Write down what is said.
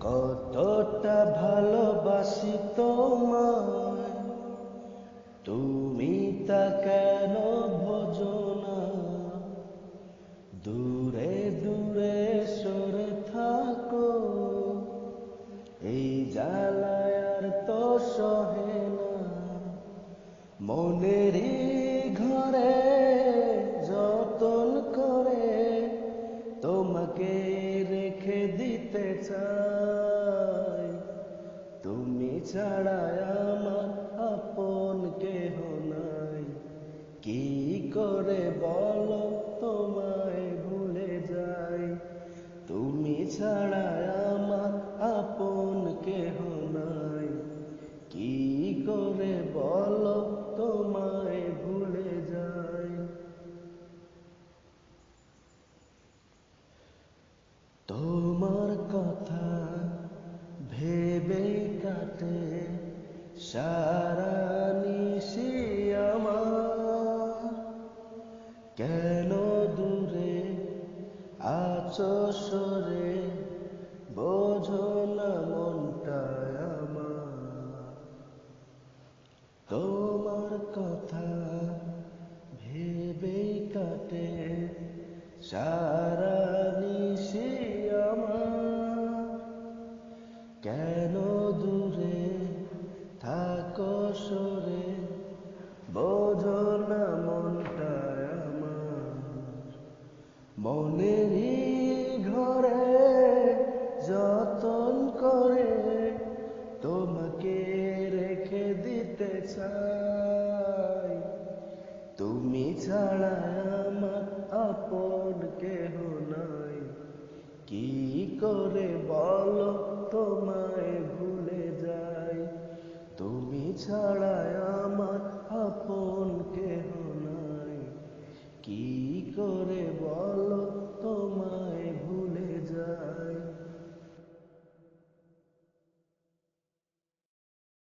কতটা ভালোবাসি তোমায়, তুমি তা কেন বোঝো না? দূরে দূরে সরে থাকো, এই জ্বালায় আর তো সহে না। মনেরই ঘরে যতন করে তোমাকে রেখে দিতে চাই। তুমি ছাড়া আমার আপন কেহ নাই, কি করে বলো তোমায় ভুলে যাই। তুমি ছাড়া আমার আপন কেহ নাই, কি করে বলো তোমায় ভুলে যাই। তোমার কথা ভেবে কাটে সারা নিশি আমার, কেন দূরে আছো সরে বোঝো না মনটায় আমার। তোমার কথা ভেবে কাটে সারা নিশি আমার, কেন দূরে থাকো সরে বোঝো না মনটায় আমার। মনেরই ঘরে যতন করে তোমাকে রেখে দিতে চাই। তুমি ছাড়া আমার আপন কেহ নাই, কি করে বলো তোমায় ভুলে যাই। তুমি ছাড়া